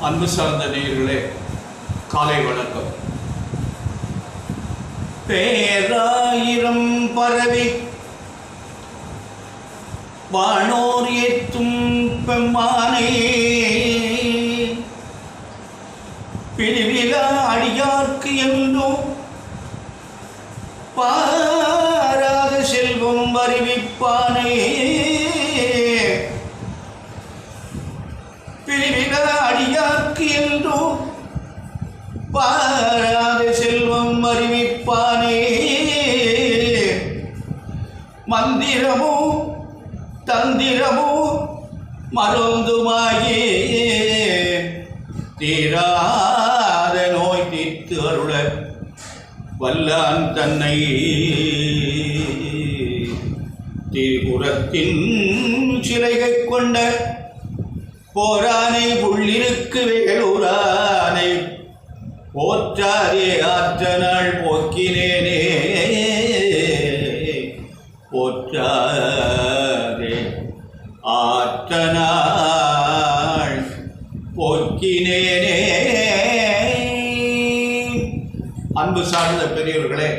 அன்பு சார்ந்த நேயர்களே, காலை வணக்கம். பேராயிரம் பரவி வானோர் ஏற்றும் பெம்மானே, பிரிவிலா அடியார்க்கு என்றும் பாராத செல்வம் அறிவிப்பானே, பிரிவிலா அடியார்க்கு என்றும் பாராத செல்வம் அறிவிப்பானே, மந்திரமோ தந்திரமோ மருந்துமாயே தீராத நோய் தீர்த்து அருள வல்லான் தன்னை, திரிபுரத்தின் சிலைகை கொண்ட போரானை உள்ளிருக்கு வேலூரானை போற்றாதே ஆற்ற நாள் போக்கினேனே, போற்றாதே ஆற்ற நாள் போக்கினேனே. அன்பு சார்ந்த பெரியவர்களே,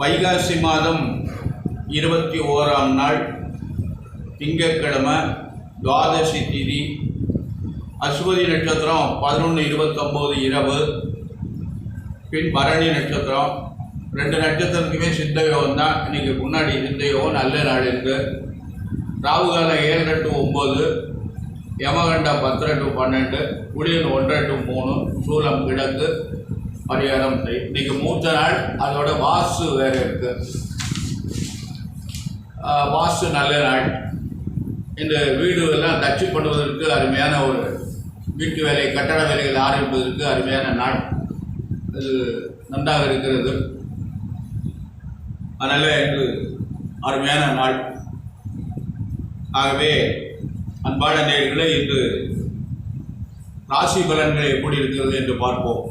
வைகாசி மாதம் 21ஆம் நாள் திங்கட்கிழமை, துவாதசி திதி, அஸ்வதி நட்சத்திரம் 11:29 இரவு, பின் பரணி நட்சத்திரம். 2 நட்சத்திரத்துக்குமே சித்த யோகம் தான். இன்னைக்கு முன்னாடி சித்த யோகம் நல்ல நாள் இருக்கு. ராகுகாலம் 7 to 9, யமகண்டம் 10 to 12, குளியல் 1 to 3, சூலம் கிழக்கு, பரிகாரம். இன்னைக்கு மூத்த நாள். அதோட வாஸ்து வேறு இருக்கு. வாஸ்து நல்ல நாள். இந்த வீடு எல்லாம் தச்சு பண்ணுவதற்கு அருமையான ஒரு வீட்டு வேலை, கட்டட வேலைகள் ஆரம்பிப்பதற்கு அருமையான நாள். இது நன்றாக இருக்கிறது. அதனால் இன்று அருமையான நாள். ஆகவே அன்பான நேயர்களே, இன்று ராசி பலன்கள் எப்படி இருக்கிறது என்று பார்ப்போம்.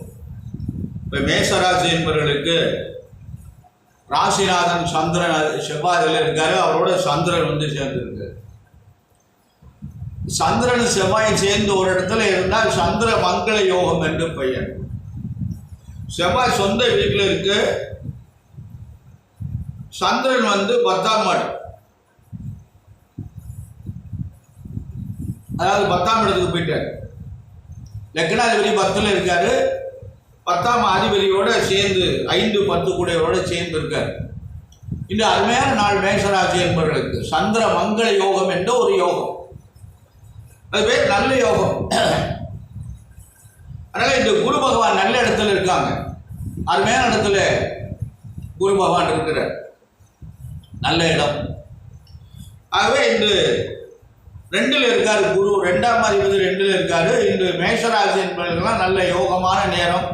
இப்போ மேசராசி என்பவர்களுக்கு ராசிநாதன் சந்திரன் செவ்வாயில் இருக்காரு. அவரோட சந்திரன் சேர்ந்துருக்கு. சந்திரன் செவ்வாய் சேர்ந்து ஒரு இடத்துல இருந்தால் சந்திர மங்கள யோகம் என்று பெயர். செவ்வாய் சொந்த வீட்டில் இருக்கு. சந்திரன் 10ஆம் இடம், அதாவது 10ஆம் இடத்துக்கு போயிட்டார். லக்னாதிபதி 10ல் இருக்காரு. 10ஆம் அதிபதியோட சேர்ந்து 5, 10 கூடையோட சேர்ந்து இருக்கார். இந்த அருமையான நாள் மேஷராசி என்பவர்களுக்கு சந்திர மங்கள யோகம் என்ற ஒரு யோகம். அது பேர் நல்ல யோகம். அதனால இந்த குரு பகவான் நல்ல இடத்துல இருக்காங்க. அருமையான இடத்துல குரு பகவான் இருக்கிறார். நல்ல இடம். ஆகவே இன்று 2ல் இருக்காரு குரு. 2ஆம் அதிபதி 2ல் இருக்காரு. இன்று மேஷராசி என்பவர்கள்லாம் நல்ல யோகமான நேரம்.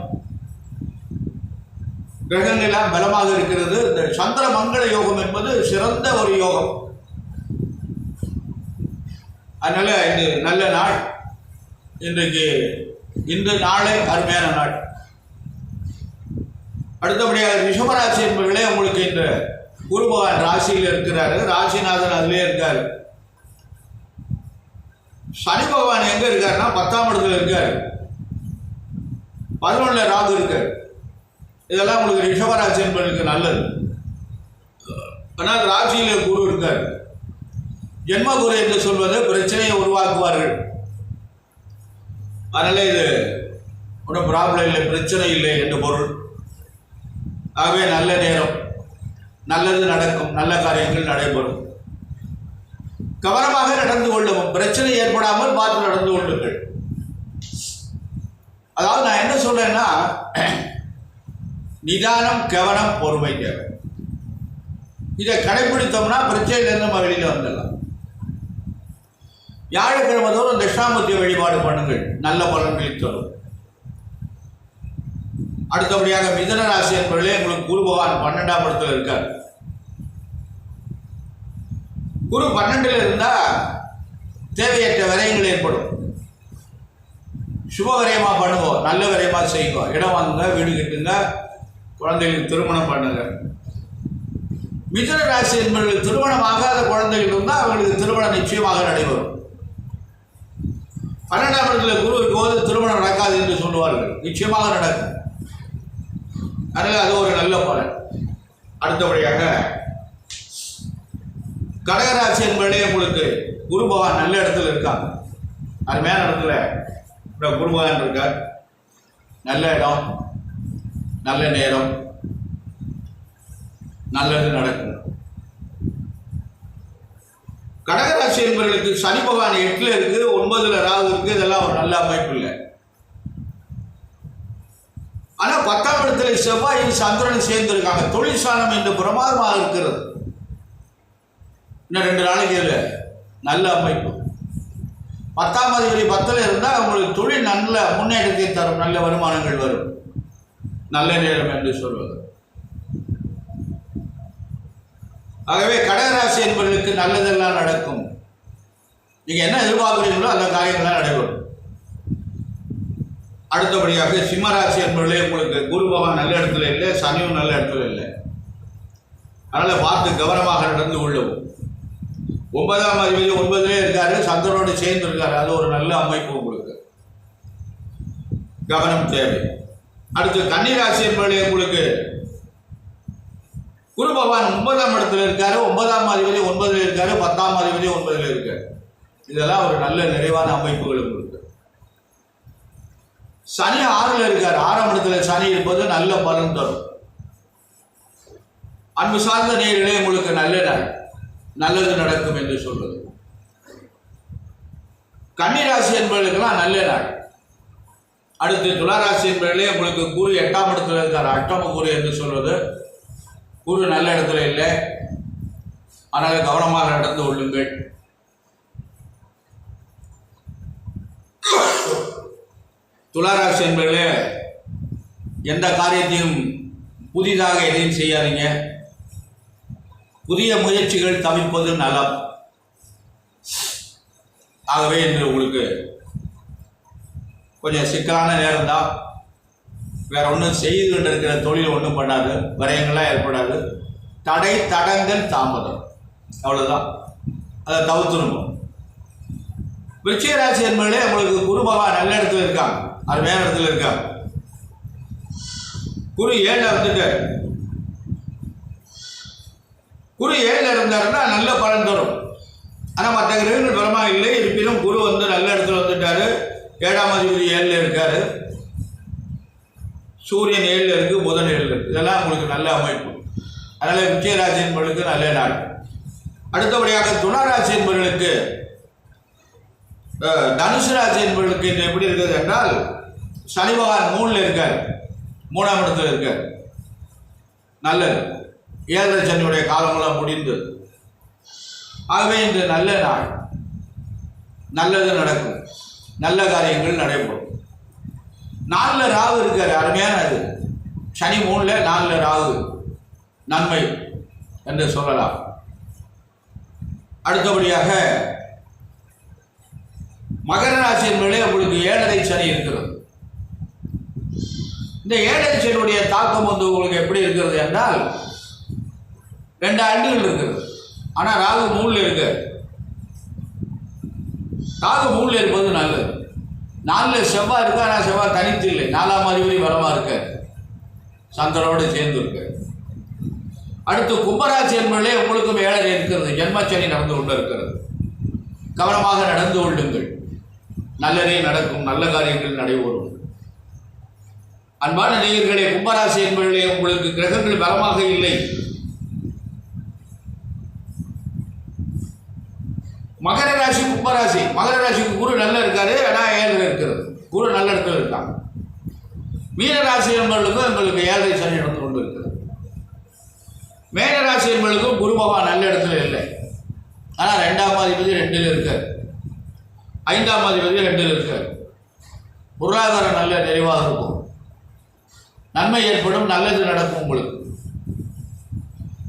கிரகங்கள்லாம் பலமாக இருக்கிறது. இந்த சந்திர மங்கள யோகம் என்பது சிறந்த ஒரு யோகம். அதனால இது நல்ல நாள். இன்று நாளை அருமையான நாள். அடுத்தபடியாக ரிஷபராசி என்பவர்களே, உங்களுக்கு இந்த குரு பகவான் ராசியில் இருக்கிறாரு. ராசிநாதன் அதிலே இருக்காரு. சனி பகவான் எங்க இருக்காருன்னா 10ஆம் இடத்துல இருக்காரு. 11ல் ராகு இருக்காரு. இதெல்லாம் உங்களுக்கு ரிஷபராசி என்பவர்களுக்கு நல்லது. ஆனால் ராசியில குரு இருக்காரு. ஜென்ம குரு என்று சொல்வது பிரச்சனையை உருவாக்குவார்கள். அதனால இது ஒன்றும் ப்ராப்ளம் இல்லை, பிரச்சனை இல்லை என்று பொருள். ஆகவே நல்ல நேரம், நல்லது நடக்கும், நல்ல காரியங்கள் நடைபெறும். கவனமாக நடந்து கொள்ளவும், பிரச்சனை ஏற்படாமல் பார்த்து நடந்து கொள்ளுங்கள். அதாவது நான் என்ன சொல்றேன்னா, நிதானம், கவனம், பொறுமை தேவை. இதை கடைபிடித்தோம்னா பிரச்சனையிலிருந்து நம்ம வெளியில் வந்துடலாம். வியாழக்கிழமை தோறும் தட்சிணாமூர்த்தி வழிபாடு பண்ணுங்கள், நல்ல பலன்களை தரும். அடுத்தபடியாக மிதுன ராசி என்பவர்களே, உங்களுக்கு குரு பகவான் 12ஆம் இடத்துல இருக்கார். குரு 12ல் இருந்தால் தேவையற்ற விரயங்கள் ஏற்படும். சுப விரயமா பண்ணுவோம், நல்ல விரயமா செய்வோம். இடம் வாங்குங்க, வீடு கட்டுங்க, குழந்தைகளுக்கு திருமணம் பண்ணுங்க. மிதுன ராசி என்பவர்கள் திருமணம் ஆகாத குழந்தைகள் இருந்தால் அவர்களுக்கு திருமணம் நிச்சயமாக நடைபெறும். 12ஆம் இடத்துல குரு இருக்கும்போது திருமணம் நடக்காது என்று சொல்லுவார்கள். நிச்சயமாக நடக்கும். அதனால் அது ஒரு நல்ல பலன். அடுத்தபடியாக கடகராசி என்பதே உங்களுக்கு குரு பகவான் நல்ல இடத்துல இருக்காங்க. அருமையான இடத்துல குரு பகவான் இருக்கார். நல்ல இடம், நல்ல நேரம், நல்லது நடக்கும். கடகராசி என்பவர்களுக்கு சனி பகவான் 8ல் இருக்கு, 9ல் ராகு இருக்கு. இதெல்லாம் ஒரு நல்ல அமைப்பு இல்லை. ஆனா 10ஆம் இடத்துல செவ்வாயும் சந்திரனும் சேர்ந்து இருக்காங்க. தொழில் ஸ்தானம் என்று பிரமாதமாக இருக்கிறது. இன்னும் 2 நாளைக்கு இல்லை நல்ல அமைப்பு. 10ஆம் அதிபதி 10ல் இருந்தால் உங்களுக்கு தொழில் நல்ல முன்னேற்றத்தை தரும், நல்ல வருமானங்கள் வரும், நல்ல நேரம் என்று சொல்வது. ஆகவே கடகராசி என்பவர்களுக்கு நல்லதெல்லாம் நடக்கும். நீங்க என்ன எதிர்பார்க்கிறீங்களோ அந்த காரியங்கள்லாம் நடைபெறும். அடுத்தபடியாக சிம்மராசி என்பவர்களே உங்களுக்கு குரு பகவான் நல்ல இடத்துல இல்லை, சனியும் நல்ல இடத்துல இல்லை. அதனால பார்த்து கவனமாக நடந்து கொள்ளவும். 9ஆம் அதிபதி 9லே இருக்காரு, சந்திரனோடு சேர்ந்து இருக்காரு. அது ஒரு நல்ல அமைப்பு. உங்களுக்கு கவனம் தேவை. அடுத்து கன்னிராசி என்பவர்களே உங்களுக்கு குரு பகவான் 9ஆம் இடத்துல இருக்காரு, 9ஆம் அதிபதி 9ல் இருக்காரு, 10ஆம் அதிபதி 9ல் இருக்காரு. இதெல்லாம் ஒரு நல்ல நிறைவான அமைப்புகள் உங்களுக்கு. சனி 6ல் இருக்காரு. 6ஆம் இடத்துல சனி இருப்பது நல்ல பலன் தரும். அன்பு சார்ந்த நேயர்களே உங்களுக்கு நல்ல நாள், நல்லது நடக்கும் என்று சொல்வது. கன்னிராசி என்பவர்களுக்கெல்லாம் நல்ல நாள். அடுத்து துளாராசி என்பவர்களே உங்களுக்கு குரு 8ஆம் இடத்துல இருக்காரு. அஷ்டம குரு என்று சொல்வது. குரு நல்ல இடத்துல இல்லை, ஆனால் கவனமாக நடந்து கொள்ளுங்கள். துளாராசி என்பவர்களே எந்த காரியத்தையும் புதிதாக எதையும் செய்யாதீங்க. புதிய முயற்சிகள் தவிர்ப்பது நலம். ஆகவே இன்று உங்களுக்கு கொஞ்சம் சிக்கலான நேரம் தான். வேற ஒன்றும் செய்து கொண்டு இருக்கிற தொழில் ஒன்றும் பண்ணாது, விரயங்கள்லாம் ஏற்படாது. தடை தடங்கள் தாமதம், அவ்வளோதான். அதை தவிர்த்துணும். விருச்சிக ராசி என்பவர்களே உங்களுக்கு குரு பகவான் நல்ல இடத்துல இருக்காங்க, அருமையான இடத்துல இருக்காங்க. குரு 7ல் வந்துட்டார். குரு 7ல் இருந்தாருன்னா நல்ல பலன் தரும். ஆனால் மற்ற கிரகங்கள் பலமாக இல்லை. இருப்பினும் குரு வந்து நல்ல இடத்துல வந்துட்டாரு. 7ஆம் அதிபதி 7ல் இருக்காரு. சூரியன் 7ல் இருக்கு, புதன் 7ல் இருக்கு. இதெல்லாம் உங்களுக்கு நல்ல அமைப்பு. அதனால விருச்சிகராசி என்பவர்களுக்கு நல்ல நாள். அடுத்தபடியாக துளாராசி என்பவர்களுக்கு, தனுசு ராசி என்பவர்களுக்கு இன்று எப்படி இருக்குது என்றால் சனி பகவான் 3ல் இருக்கார், 3ஆம் இடத்துல இருக்கார். நல்லது. 7ரை சனியுடைய காலமெல்லாம் முடிந்தது. ஆகவே இன்று நல்ல நாள், நல்லது நடக்கும், நல்ல காரியங்கள் நடைபெறும். 4ல் ராகு இருக்காரு, அருமையான அது. சனி 3ல், 4ல் ராகு, நன்மை என்று சொல்லலாம். அடுத்தபடியாக மகர ராசி என்பதிலே உங்களுக்கு 7ரை சனி இருக்கிறது. இந்த 7ரை சனியுடைய தாக்கம் வந்து உங்களுக்கு எப்படி இருக்கிறது என்றால் 2 ஆண்டுகள் இருக்கிறது. ஆனால் ராகு 3ல் இருக்கு. ராகு 3ல் இருப்பது நல்லது. 4ல் செவ்வாய் இருக்கு, ஆனால் செவ்வாய் தனித்து இல்லை. 4ஆம் அதிபதி பலமாக இருக்க, சந்திரனோடு சேர்ந்து இருக்கு. அடுத்து கும்பராசி என்பதிலே உங்களுக்கும் 7ரை இருக்கிறது. ஜென்மச்சனி நடந்து கொண்டு இருக்கிறது. கவனமாக நடந்து கொள்ளுங்கள், நல்லதே நடக்கும், நல்ல காரியங்கள் நடைபெறும். அன்பான நேயர்களே, கும்பராசி என்பதிலே உங்களுக்கு கிரகங்கள் பலமாக இல்லை. மகர ராசி, கும்பராசி. மகர ராசிக்கு குரு நல்லா இருக்காரு, ஆனால் 7ல் இருக்கிறது. குரு நல்ல இடத்துல இருக்காங்க. மீன ராசி என்பவர்களுக்கும் உங்களுக்கு 7ரை சனி நடந்து கொண்டு இருக்கிறது. மேன ராசி என்பவர்களுக்கும் குரு பகவான் நல்ல இடத்துல இல்லை. ஆனால் 2ஆம் அதிபதி 2ல் இருக்கார், 5ஆம் அதிபதி 2ல் இருக்கார். பொருளாதாரம் நல்ல நிறைவாக இருக்கும், நன்மை ஏற்படும், நல்லது நடக்கும் உங்களுக்கு.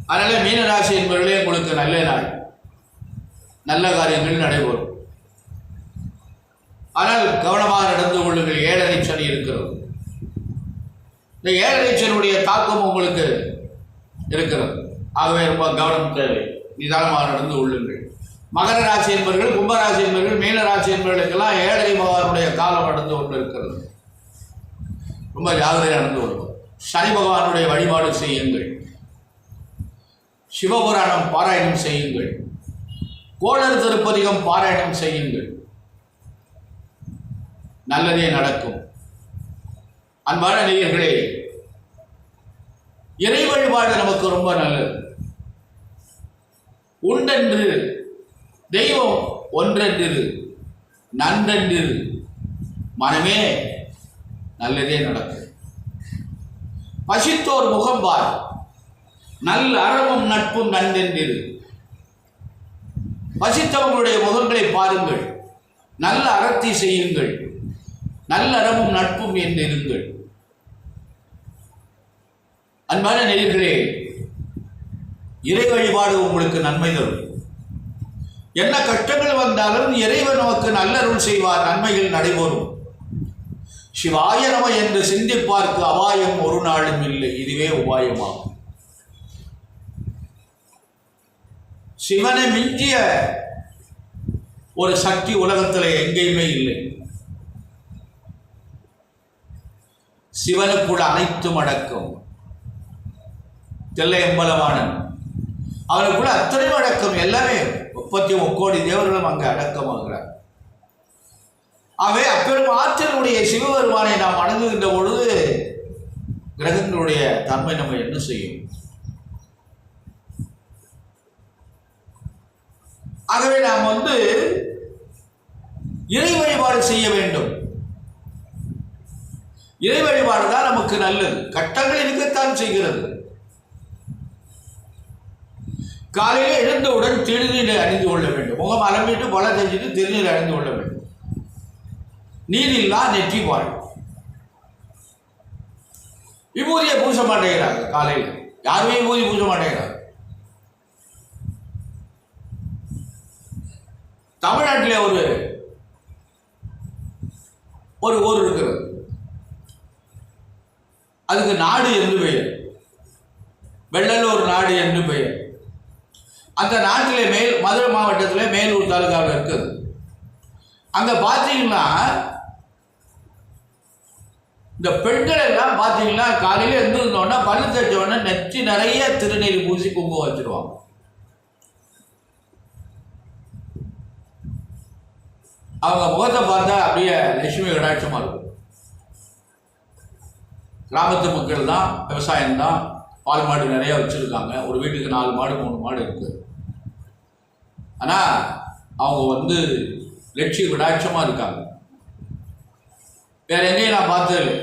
அதனால மீன ராசி என்பவர்களே உங்களுக்கு நல்ல நாள், நல்ல காரியங்கள் நடைபெறும். ஆனால் கவனமாக நடந்து கொள்ளுங்கள். 7ரை சனி இருக்கிறது. இந்த 7ரை சனியுடைய தாக்கம் உங்களுக்கு இருக்கிறது. ஆகவே ரொம்ப கவனம் தேவை. நிதானமாக நடந்து கொள்ளுங்கள். மகர ராசி என்பவர்கள், கும்பராசி என்பவர்கள், மீன ராசி என்பவர்களுக்கெல்லாம் ஏழரை பகவானுடைய காலம் நடந்து கொண்டு இருக்கிறது. ரொம்ப ஜாகிரதையாக நடந்து கொள்வோம். சனி பகவானுடைய வழிபாடு செய்யுங்கள். சிவபுராணம் பாராயணம் செய்யுங்கள். கோளர் திருப்பதிகம் பாராயணம் செய்யுங்கள். நல்லதே நடக்கும். அன்பான நேயர்களே, இறை வழிபாடு நமக்கு ரொம்ப நல்லது. உண்டென்று தெய்வம் ஒன்றென்று நன்றென்று மனமே நல்லதே நடக்கும். பசித்தோர் முகம்பார் நல்ல அறமும் நட்பும் நன்றென்றிரு. பசித்தவர்களுடைய முகங்களை பாருங்கள், நல்ல அறத்தை செய்யுங்கள், நல்ல அறமும் நட்பும் என்றிருங்கள். அன்பான நேயர்களே, இறை வழிபாடு உங்களுக்கு நன்மை தரும். என்ன கஷ்டங்கள் வந்தாலும் இறைவன் நமக்கு நல்லருள் செய்வார், நன்மைகள் நடைபெறும். சிவாய நம என்று சிந்திப்பார்க்கு அபாயம் ஒரு நாளும் இல்லை. இதுவே உபாயமாகும். சிவனை மிஞ்சிய ஒரு சக்தி உலகத்தில் எங்கேயுமே இல்லை. சிவனுக்குள்ள அனைத்தும் அடக்கம். தில்லை அம்பலவாணன் அவனுக்குள்ள அத்தனையும் அடக்கம். எல்லாமே 33 கோடி தேவர்களும் அங்கே அடக்கமாகிறார். ஆகவே அப்பெரும் ஆற்றலுடைய சிவபெருமானை நாம் வணங்குகின்ற பொழுது கிரகங்களுடைய தன்மை நம்ம என்ன செய்யும்? ஆகவே நாம் இறை வழிபாடு செய்ய வேண்டும். இறை வழிபாடு தான் நமக்கு நல்லது. கட்டங்கள் இருக்கத்தான் செய்கிறது. காலையில் எழுந்தவுடன் திருநீரை அணிந்து கொள்ள வேண்டும். முகம் அலம்பிட்டு பல செஞ்சுட்டு திருநீரை அணிந்து கொள்ள வேண்டும். நீரில்லா நெற்றி வாழ். விபூதியை பூச மாட்டேங்கிறாங்க. காலையில் யாருமே விபூதி பூச மாட்டேங்கிறாங்க. தமிழ்நாட்டில் ஒரு ஊர் இருக்கிறது. அதுக்கு நாடு என்று பெயர். வெள்ளலூர் நாடு என்று பெயர். அந்த நாட்டிலே மதுரை மாவட்டத்தில் மேலூர் தாலுகாவில் இருக்குது. அங்கே பார்த்தீங்கன்னா இந்த பெண்கள் எல்லாம் பார்த்தீங்கன்னா காலையில் எழுந்திருந்தோன்னா பல்லு தச்சோடனே நெற்றி நிறைய திருநீர் பூசி குங்குமம் வச்சிருவாங்க. அவங்க முகத்தை பார்த்தா அப்படியே லட்சுமி கடாட்சமாக இருக்கும். கிராமத்து மக்கள் தான், விவசாயம்தான், பால் மாடு நிறைய வச்சுருக்காங்க. ஒரு வீட்டுக்கு 4 மாடு 3 மாடு இருக்குது. ஆனால் அவங்க லட்சிய விடாட்சமாக இருக்காங்க. வேற எங்கேயும் நான் பார்த்ததில்லை.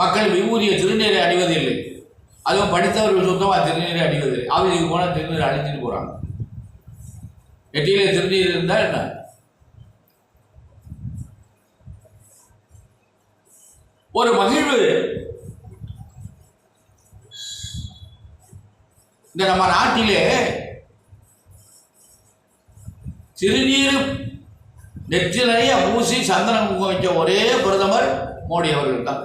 மக்கள் விபூதிய திருநீரை அணிவதில்லை. அதுவும் படித்தவர்கள் சுத்தமாக திருநீரை அணிவதில்லை. ஆவிதிக்கு போனால் திருநீரை அழிச்சிட்டு போகிறாங்க. நெற்றியிலே திருநீர் இருந்தால் என்ன? ஒரு மகிழ்வு இந்த நம்ம நாட்டிலே திருநீர் நெற்றி நிறைய பூசி சந்தனம் குங்குமம் வச்ச ஒரே பிரதமர் மோடி அவர்கள் தான்.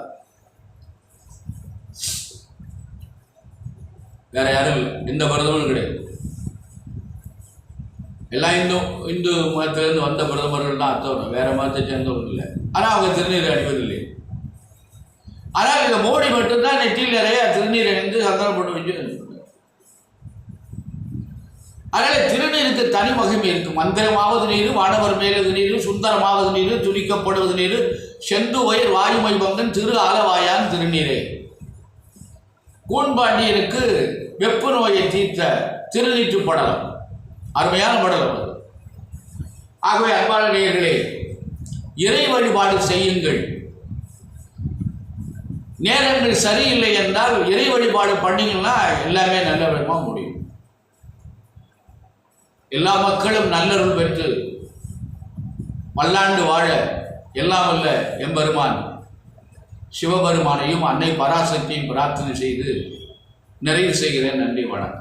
வேற யாரும் இல்லை. எந்த பிரதமரும் கிடையாது. எல்லாம் இந்து மதத்திலிருந்து வந்த பிரதமர்கள் தான் அர்த்தம். வேற மதத்தை சேர்ந்தவர்கள் இல்லை. ஆனால் அவங்க திருநீர் அணிவதில்லை. ஆனால் இந்த மோடி மட்டும்தான் நெற்றியில் நிறைய திருநீர் அணிந்து சந்தனம் போட்டு வச்சு. அதனால் திருநீருக்கு தனி மகிமை இருக்கு. மந்திரமாவது நீர், வானவர் மேலது நீர், சுந்தரமாவது நீர், துணிக்கப்படுவது நீர், செந்து வயிர் வாயுமை பங்கன் திரு ஆலவாயான் திருநீரே. கூன்பாண்டியனுக்கு வெப்பு நோயை தீர்த்த திருநீற்று படலம். அருமையான படலம் அது. ஆகவே அன்பான நேயர்களே, இறை வழிபாடு செய்யுங்கள். நேரங்கள் சரியில்லை என்றால் இறை வழிபாடு பண்ணீங்கன்னா எல்லாமே நல்ல விதமாக முடியும். எல்லா மக்களும் நல்லருள் பெற்று பல்லாண்டு வாழ எல்லாம் வல்ல எம்பெருமான் சிவபெருமானையும் அன்னை பராசக்தியும் பிரார்த்தனை செய்து நிறைவு செய்கிறேன். நன்றி, வணக்கம்.